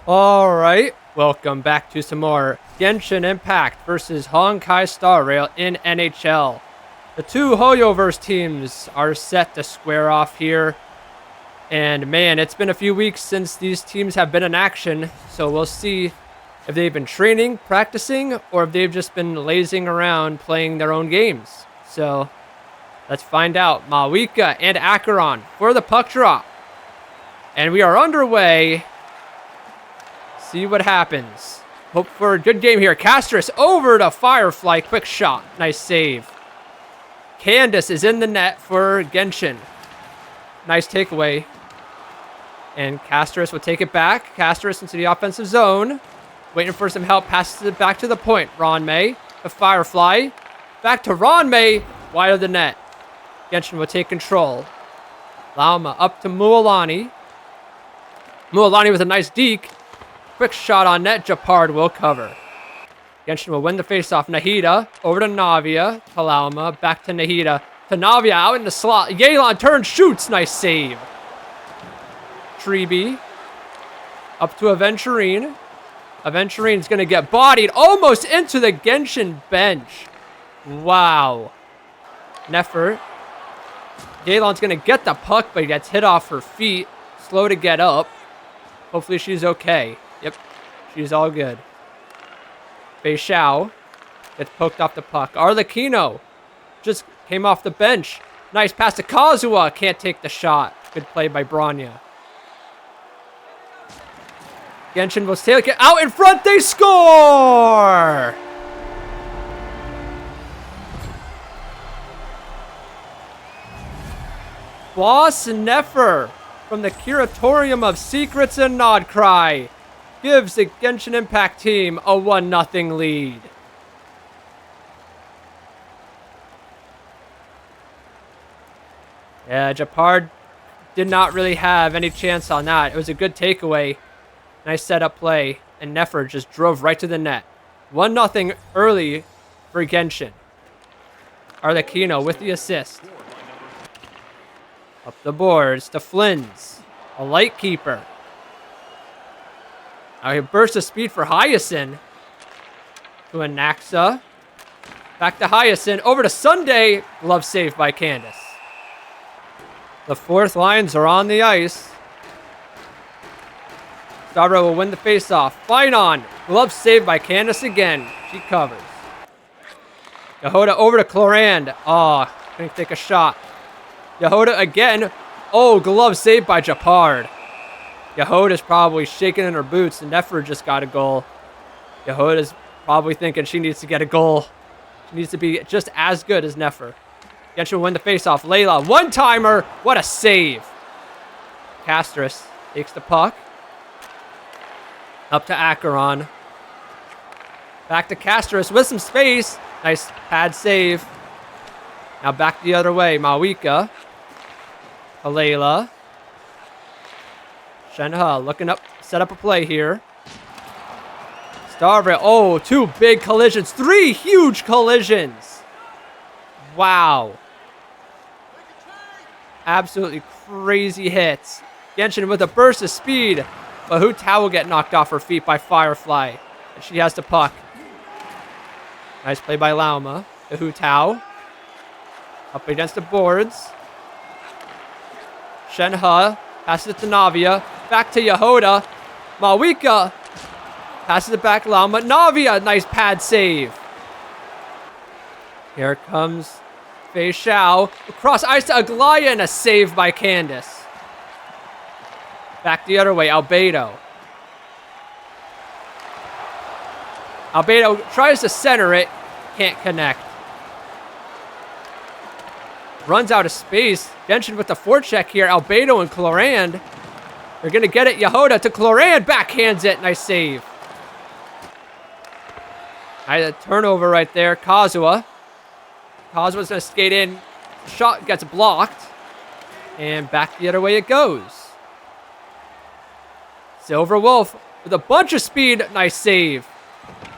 All right, welcome back to some more Genshin Impact versus Honkai Star Rail in NHL. The two Hoyoverse teams are set to square off here. And man, it's been a few weeks since these teams have been in action, so we'll see if they've been training, practicing, or if they've just been lazing around playing their own games. So let's find out. Mawika and Acheron for the puck drop. And we are underway. See what happens. Hope for a good game here. Castris over to Firefly. Quick shot. Nice save. Candace is in the net for Genshin. Nice takeaway. And Castris will take it back. Castris into the offensive zone. Waiting for some help. Passes it back to the point. Ron May to Firefly. Back to Ron May. Wide of the net. Genshin will take control. Lauma up to Mualani. Mualani with a nice deke. Quick shot on net. Japard will cover. Genshin will win the faceoff. Nahida over to Navia. To Lauma. Back to Nahida. To Navia out in the slot. Yelan turns, shoots. Nice save. Treeby. Up to Aventurine. Aventurine's going to get bodied almost into the Genshin bench. Wow. Nefer. Yelan's going to get the puck, but he gets hit off her feet. Slow to get up. Hopefully she's okay. Yep, she's all good. Fei Xiao gets poked off the puck. Arlecchino just came off the bench. Nice pass to Kazuha. Can't take the shot. Good play by Bronya. Genshin will take it out in front. They score! Boss Nefer from the Curatorium of Secrets and Nodcry gives the Genshin Impact team a 1-0 lead. Yeah, Japard did not really have any chance on that. It was a good takeaway. Nice setup play. And Nefer just drove right to the net. 1-0 early for Genshin. Arlecchino with the assist. Up the boards to Flynn's. A light keeper. Now he bursts of speed for Hyacinth. To Anaxa. Back to Hyacinth. Over to Sunday. Glove saved by Candace. The fourth lines are on the ice. Stavro will win the faceoff. Finon. Glove saved by Candace again. She covers. Yehoda over to Clorand. Oh, couldn't take a shot. Yehoda again. Oh, glove saved by Japard. Yehoda's probably shaking in her boots, and Nefer just got a goal. Yehoda's probably thinking she needs to get a goal. She needs to be just as good as Nefer. Genshin will win the faceoff. Layla, one-timer. What a save. Castris takes the puck. Up to Acheron. Back to Castris with some space. Nice pad save. Now back the other way. Mawika. Layla. Shenhe looking up, set up a play here. Starville. Oh, two big collisions. Three huge collisions. Wow. Absolutely crazy hits. Genshin with a burst of speed. But Hu Tao will get knocked off her feet by Firefly. And she has the puck. Nice play by Lauma. To Hu Tao. Up against the boards. Shenhe passes it to Navia. Back to Yehoda. Mawika passes it back to Lauma. Navia, nice pad save. Here comes Fei Xiao. Across ice to Aglaya and a save by Candace. Back the other way, Albedo. Albedo tries to center it. Can't connect. Runs out of space. Genshin with the forecheck here. Albedo and Clorand. They're going to get it. Yehoda to Clorand. Backhands it. Nice save. Nice turnover right there. Kazuha. Kazuha's going to skate in. Shot gets blocked. And back the other way it goes. Silver Wolf with a bunch of speed. Nice save.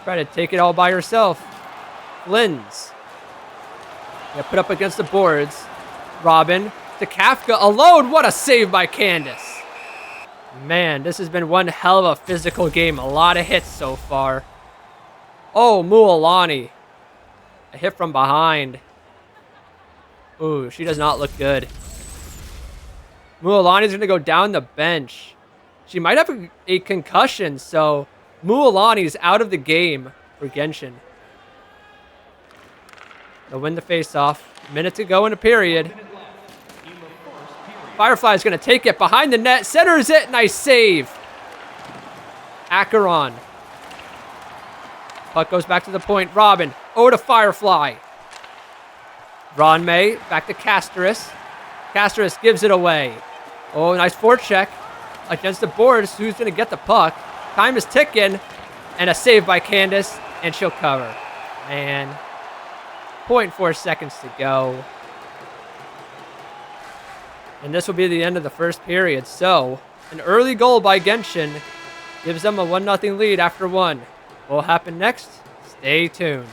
Try to take it all by herself. Lynn's. Yeah, put up against the boards. Robin to Kafka alone. What a save by Candace. Man, this has been one hell of a physical game. A lot of hits so far. Oh, Mualani. A hit from behind. Ooh, she does not look good. Mualani's going to go down the bench. She might have a concussion, so Mualani's out of the game for Genshin. They'll win the face-off. Minute to go in the period. Firefly is going to take it behind the net. Centers it. Nice save. Acheron. Puck goes back to the point. Robin. Over to Firefly. Ronmei. Back to Casterus. Casterus gives it away. Oh, nice forecheck. Against the boards. Who's going to get the puck? Time is ticking. And a save by Candace. And she'll cover. Man. 0.4 seconds to go. And this will be the end of the first period. So, an early goal by Genshin gives them a 1-0 lead after one. What will happen next? Stay tuned.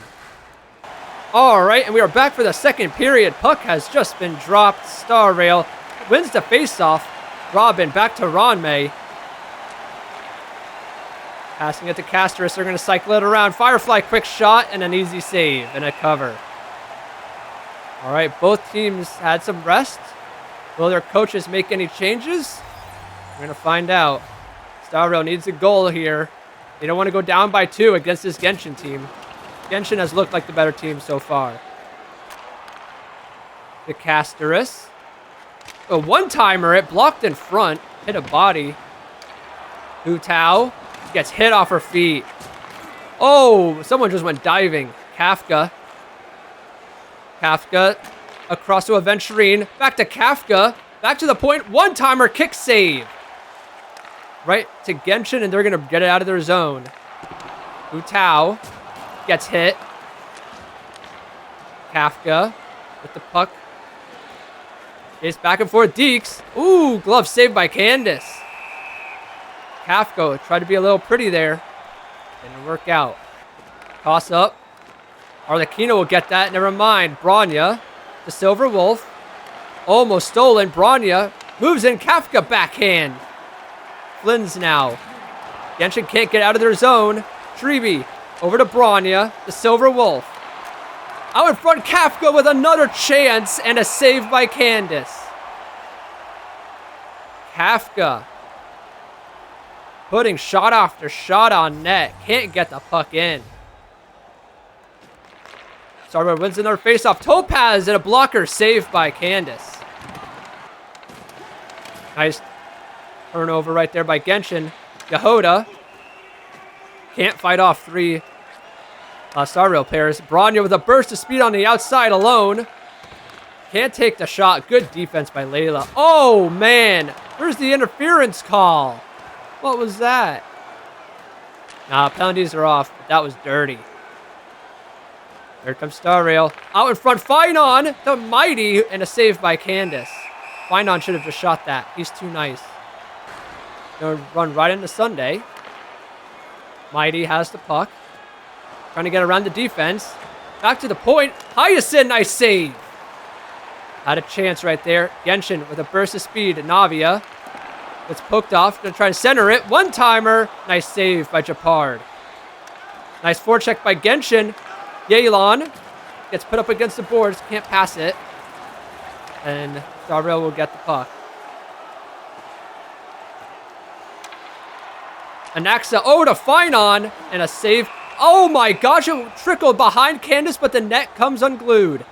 Alright, and we are back for the second period. Puck has just been dropped. Star Rail wins the faceoff. Robin back to Ronmei. Passing it to Casterus. They're going to cycle it around. Firefly quick shot and an easy save and a cover. Alright, both teams had some rest. Will their coaches make any changes? We're going to find out. Star Rail needs a goal here. They don't want to go down by 2 against this Genshin team. Genshin has looked like the better team so far. The Casterus. A one-timer. It blocked in front. Hit a body. Hu Tao gets hit off her feet. Oh, someone just went diving. Kafka. Kafka. Across to Aventurine. Back to Kafka. Back to the point. One-timer. Kick save. Right to Genshin, and they're going to get it out of their zone. Hu Tao gets hit. Kafka with the puck. It's back and forth. Deeks. Ooh, glove saved by Candace. Kafka tried to be a little pretty there. Didn't work out. Toss up. Arlecchino will get that. Never mind. Bronya. The Silver Wolf. Almost stolen. Bronya moves in. Kafka backhand. Flynn's now. Genshin can't get out of their zone. Treeby over to Bronya. The Silver Wolf. Out in front. Kafka with another chance and a save by Candace. Kafka putting shot after shot on net. Can't get the puck in. Starboard wins another faceoff. Topaz and a blocker saved by Candace. Nice turnover right there by Genshin. Yehoda can't fight off 3 Star Rail players. Bronya with a burst of speed on the outside alone. Can't take the shot. Good defense by Layla. Oh, man. Where's the interference call? What was that? Nah, penalties are off. But that was dirty. Here comes Star Rail. Out in front, Finon, the mighty, and a save by Candace. Finon should have just shot that. He's too nice. Gonna run right into Sunday. Mighty has the puck. Trying to get around the defense. Back to the point. Hyacinth, nice save. Had a chance right there. Genshin with a burst of speed. Navia gets poked off. Gonna try to center it. One-timer. Nice save by Japard. Nice forecheck by Genshin. Yelan gets put up against the boards. Can't pass it. And Star Rail will get the puck. Anaxa over to Finon. And a save. Oh my gosh, it trickled behind Candace, but the net comes unglued.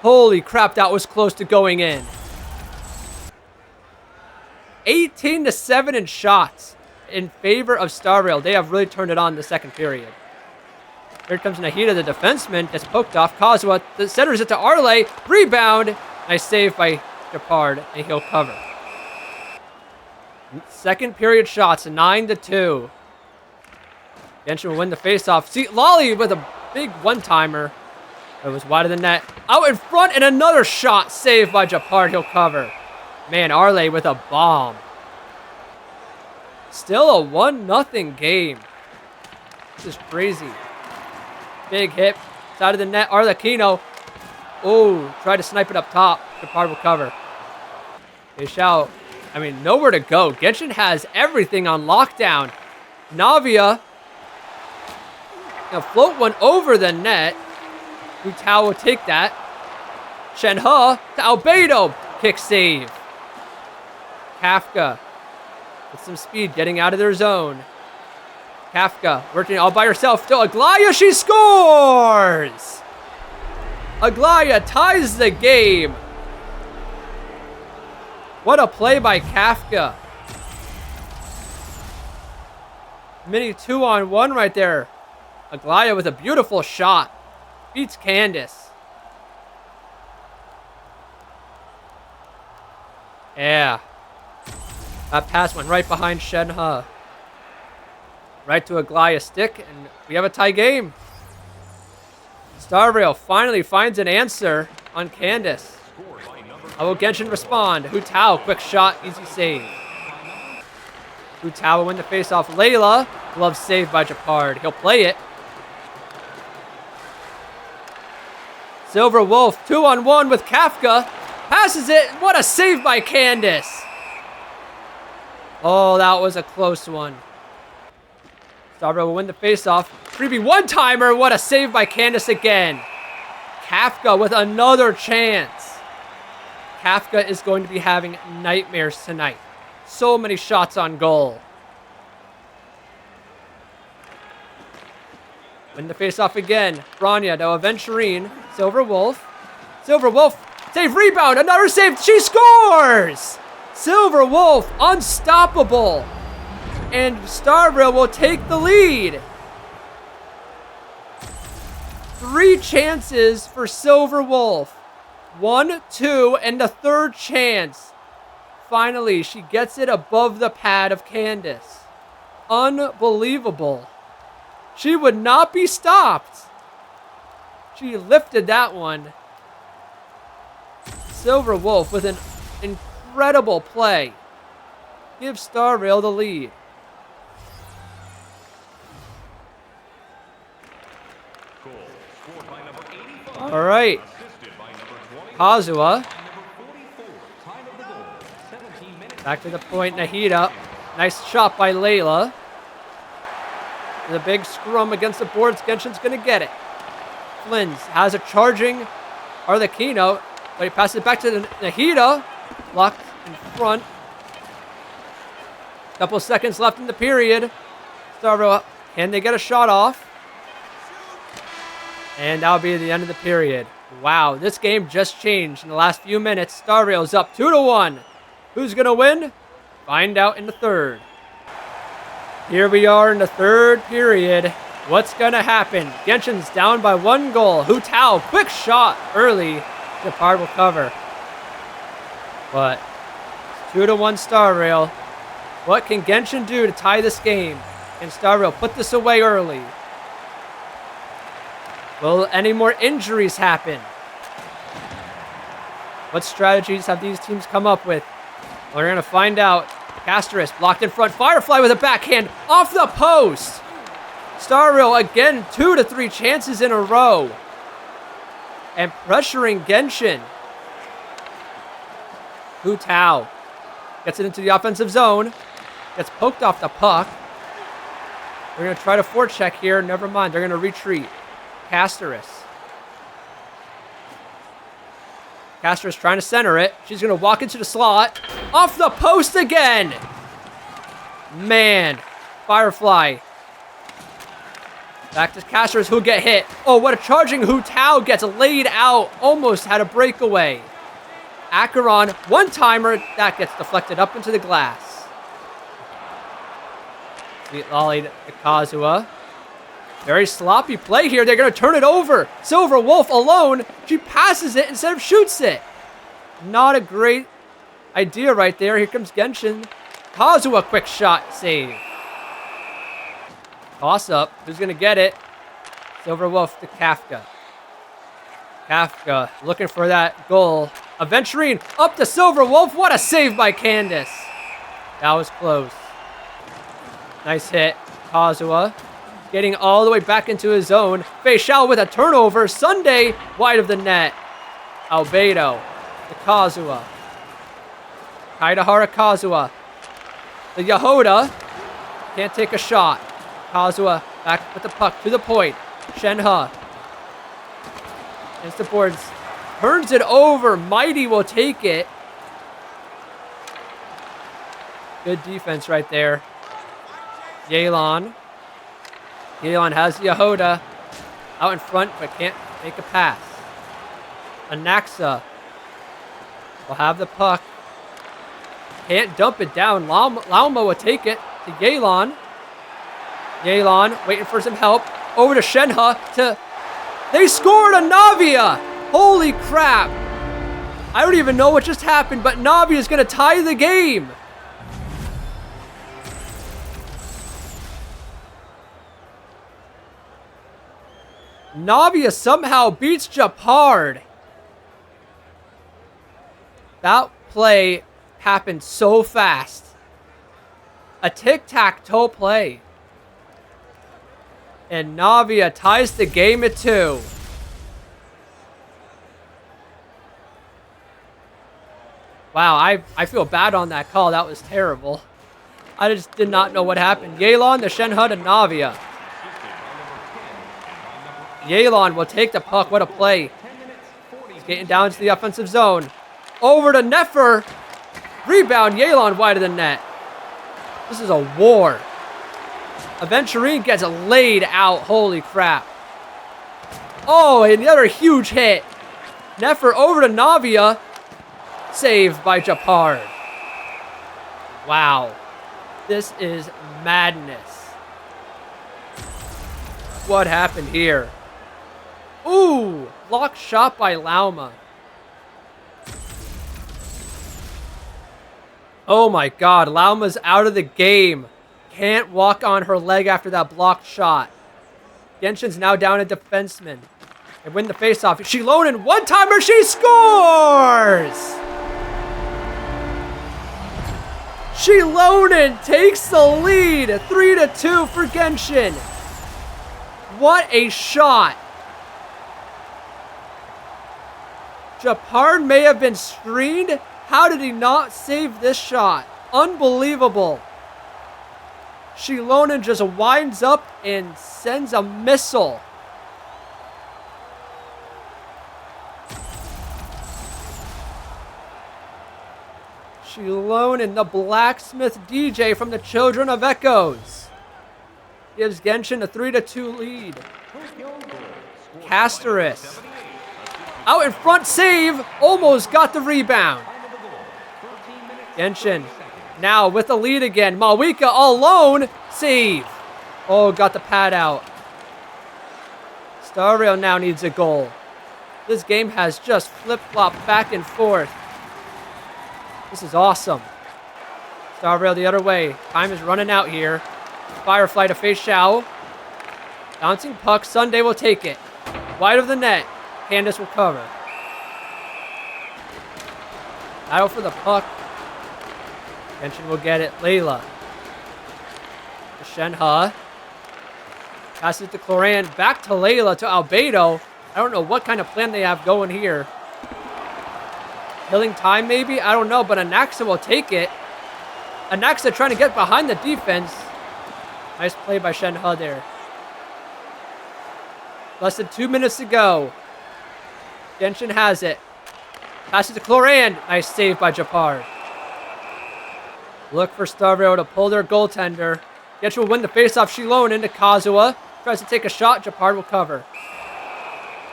Holy crap, that was close to going in. 18-7 in shots in favor of Star Rail. They have really turned it on in the second period. Here comes Nahida, the defenseman. Gets poked off. Kazuha centers it to Arle. Rebound. Nice save by Japard, and he'll cover. Second period shots, 9-2. Genshin will win the faceoff. See, Lolly with a big one-timer. It was wide of the net. Out in front, and another shot saved by Japard. He'll cover. Man, Arle with a bomb. Still a 1-0 game. This is crazy. Big hit. Side of the net. Arlecchino. Oh, tried to snipe it up top. Japard will cover. They shout. I mean, nowhere to go. Genshin has everything on lockdown. Navia. Gonna float one over the net. Hu Tao will take that. Shenhe to Albedo. Kick save. Kafka with some speed getting out of their zone. Kafka working all by herself. Still Aglaya. She scores! Aglaya ties the game. What a play by Kafka. Mini 2-on-1 right there. Aglaya with a beautiful shot. Beats Candace. Yeah. That pass went right behind Shenhe. Right to Aglaya's stick, and we have a tie game. Star Rail finally finds an answer on Candace. How will Genshin respond? Hu Tao, quick shot, easy save. Hu Tao will win the face-off. Layla, glove saved by Japard. He'll play it. Silver Wolf, 2-on-1 with Kafka. Passes it. What a save by Candace. Oh, that was a close one. Starbro will win the face-off. Freebie one-timer. What a save by Candace again. Kafka with another chance. Kafka is going to be having nightmares tonight. So many shots on goal. Win the face-off again. Branya to Aventurine. Silver Wolf. Silver Wolf. Save rebound. Another save. She scores! Silver Wolf unstoppable. And Starbro will take the lead. 3 chances for Silver Wolf. 1, 2, and the third chance. Finally, she gets it above the pad of Candace. Unbelievable. She would not be stopped. She lifted that one. Silver Wolf with an incredible play. Gives Star Rail the lead. All right. Kazuha. Back to the point, Nahida. Nice shot by Layla. The big scrum against the boards. Genshin's going to get it. Flins has a charging Arlecchino, but he passes it back to Nahida. Locked in front. Couple seconds left in the period. Starro, can they get a shot off? And that'll be the end of the period. Wow, this game just changed in the last few minutes. Star Rail's up 2-1. Who's going to win? Find out in the third. Here we are in the third period. What's going to happen? Genshin's down by 1 goal. Hu Tao, quick shot early. Japard will cover. But 2-1 Star Rail. What can Genshin do to tie this game? Can Star Rail put this away early? Will any more injuries happen? What strategies have these teams come up with? We're going to find out. Casterus blocked in front. Firefly with a backhand off the post. Star Rail again, 2 to 3 chances in a row. And pressuring Genshin. Hu Tao gets it into the offensive zone. Gets poked off the puck. They're going to try to forecheck here. Never mind. They're going to retreat. Casterus. Casterus trying to center it. She's going to walk into the slot. Off the post again. Man. Firefly. Back to Casterus, who'll get hit. Oh, what a charging Hu Tao gets laid out. Almost had a breakaway. Acheron, one-timer. That gets deflected up into the glass. Sweet Lolly to Kazuha. Very sloppy play here. They're going to turn it over. Silver Wolf alone. She passes it instead of shoots it. Not a great idea right there. Here comes Genshin. Kazuha, quick shot. Save. Toss up. Who's going to get it? Silver Wolf to Kafka. Kafka looking for that goal. Aventurine up to Silver Wolf. What a save by Candace. That was close. Nice hit. Kazuha getting all the way back into his zone. Fei Xiao with a turnover. Sunday wide of the net. Albedo to Kazuha. Kaidahara Kazuha. The Yahoda can't take a shot. Kazuha back with the puck to the point. Shenhe. Against the boards. Turns it over. Mighty will take it. Good defense right there. Yelan. Yelan has Yahoda out in front, but can't make a pass. Anaxa will have the puck. Can't dump it down. Lauma will take it to Yelan. Yelan waiting for some help. Over to Shenhe to... They scored a Navia! Holy crap! I don't even know what just happened, but Navia is going to tie the game. Navia somehow beats Japard. That play happened so fast. A tic-tac-toe play. And Navia ties the game at 2. Wow, I feel bad on that call. That was terrible. I just did not know what happened. Yelan to Shenhe to Navia. Yelan will take the puck. What a play. He's getting down to the offensive zone. Over to Nefer. Rebound. Yelan wide of the net. This is a war. Aventurine gets laid out. Holy crap. Oh, another huge hit. Nefer over to Navia. Saved by Japard. Wow. This is madness. What happened here? Ooh, blocked shot by Lauma. Oh my god, Lauma's out of the game. Can't walk on her leg after that blocked shot. Genshin's now down a defenseman. They win the faceoff. Shilonen, one-timer, she scores! Shilonen takes the lead, 3-2 for Genshin. What a shot. Japard may have been screened. How did he not save this shot? Unbelievable. Shilonen just winds up and sends a missile. Shilonen, the blacksmith DJ from the Children of Echoes, gives Genshin a 3-2 lead. Casteris. Out in front, save. Almost got the rebound. Genshin now with the lead again. Mawika alone. Save. Oh, got the pad out. Star Rail now needs a goal. This game has just flip-flopped back and forth. This is awesome. Star Rail the other way. Time is running out here. Firefly to face Xiao. Bouncing puck. Sunday will take it. Wide of the net. Candace will cover. Battle for the puck. Genshin will get it. Layla. To Shenhe. Passes to Cloran. Back to Layla to Albedo. I don't know what kind of plan they have going here. Killing time maybe? I don't know, but Anaxa will take it. Anaxa trying to get behind the defense. Nice play by Shenhe there. Less than 2 minutes to go. Genshin has it. Passes to Cloran. Nice save by Japard. Look for Star Rail to pull their goaltender. Genshin will win the faceoff. Shilonen into Kazuha. Tries to take a shot. Japard will cover.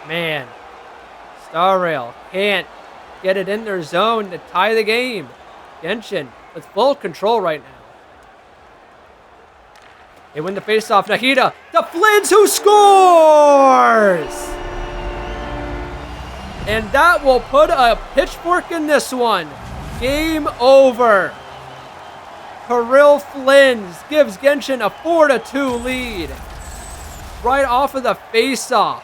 Man. Star Rail can't get it in their zone to tie the game. Genshin with full control right now. They win the faceoff. Nahida, the Flins who scores! And that will put a pitchfork in this one. Game over. Kirill Flins gives Genshin a 4-2 lead. Right off of the faceoff.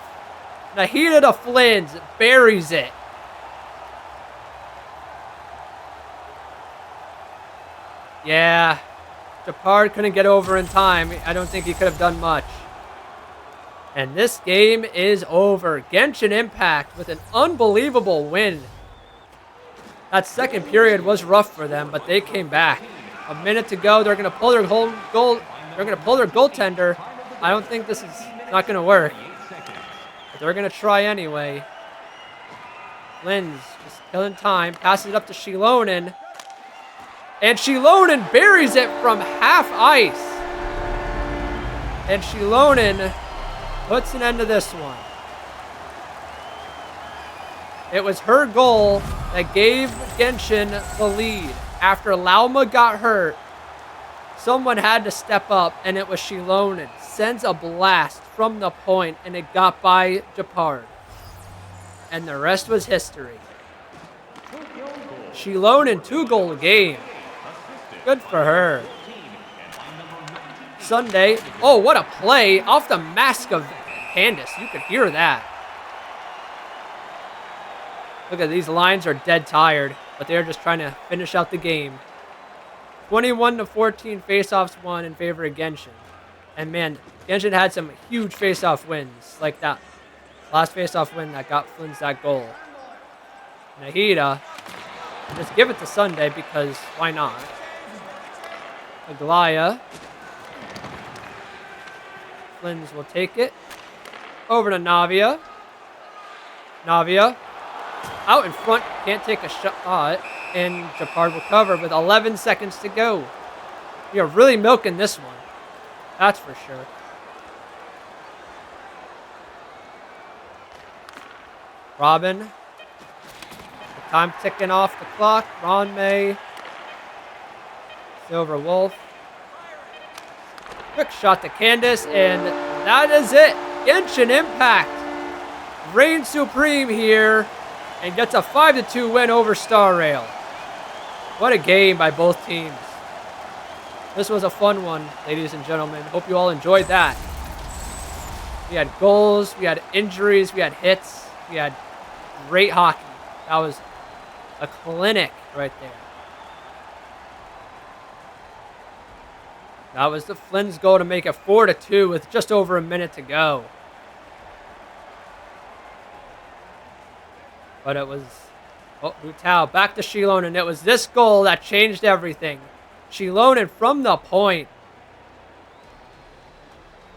Nahida the Flins buries it. Yeah, Japard couldn't get over in time. I don't think he could have done much. And this game is over. Genshin Impact with an unbelievable win. That second period was rough for them, but they came back. A minute to go. They're going to pull their whole goal. They're going to pull their goaltender. I don't think this is not going to work. But they're going to try anyway. Lynn's just killing time. Passes it up to Shilonen. And Shilonen buries it from half ice. And Shilonen puts an end to this one. It was her goal that gave Genshin the lead. After Lauma got hurt, someone had to step up, and it was Shilonen. Sends a blast from the point, and it got by Japard. And the rest was history. Shilonen, 2-goal game. Good for her. Sunday. Oh, what a play. Off the mask of Candace. You could hear that. Look at these lines are dead tired, but they're just trying to finish out the game. 21-14 faceoffs won in favor of Genshin. And man, Genshin had some huge faceoff wins, like that last faceoff win that got Flynn's that goal. Nahida, just give it to Sunday because why not? Aglaya. Flynn's will take it. Over to Navia. Navia. Out in front, can't take a shot, and Japard will cover with 11 seconds to go. We are really milking this one. That's for sure. Robin. The time ticking off the clock. Ron May. Silver Wolf. Quick shot to Candace, and that is it. Genshin Impact reigns supreme here and gets a 5-2 win over Star Rail. What a game by both teams. This was a fun one, ladies and gentlemen. Hope you all enjoyed that. We had goals, we had injuries, we had hits, we had great hockey. That was a clinic right there. That was the Flynn's goal to make it 4-2 with just over a minute to go. But it was, Brutal back to Shilonen, and it was this goal that changed everything. Shilonen from the point.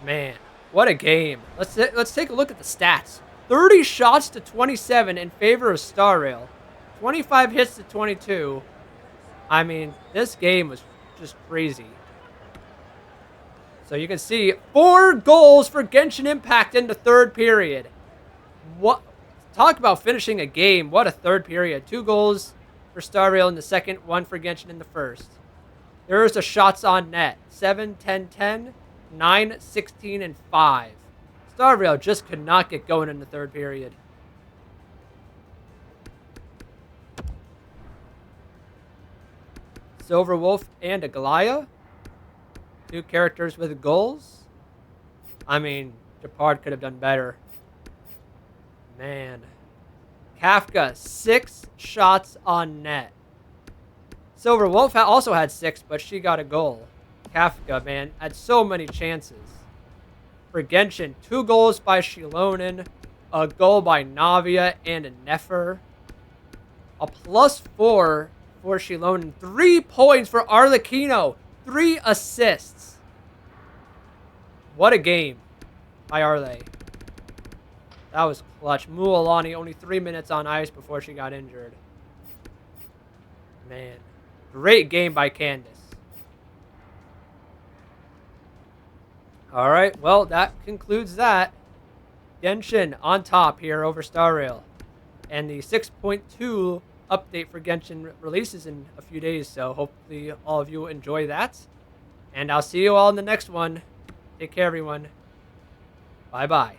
Man, what a game. Let's take a look at the stats. 30 shots to 27 in favor of Star Rail. 25 hits to 22. I mean, this game was just crazy. So you can see 4 goals for Genshin Impact in the third period. What? Talk about finishing a game. What a third period. 2 goals for Star Rail in the second, 1 for Genshin in the first. There's the shots on net. 7, 10, 10, 9, 16, and 5. Star Rail just could not get going in the third period. Silver Wolf and Aglaya. 2 characters with goals. I mean, Japard could have done better. Man. Kafka, 6 shots on net. Silver Wolf also had 6, but she got a goal. Kafka, man, had so many chances. For Genshin, 2 goals by Shilonen, a goal by Navia and a Nefer. A +4 for Shilonen. 3 points for Arlecchino. 3 assists. What a game by Arle. That was clutch. Mualani only 3 minutes on ice before she got injured. Man, great game by Candace. All right, well, that concludes that. Genshin on top here over Star Rail. And the 6.2 update for Genshin releases in a few days, so hopefully all of you enjoy that. And I'll see you all in the next one. Take care, everyone. Bye-bye.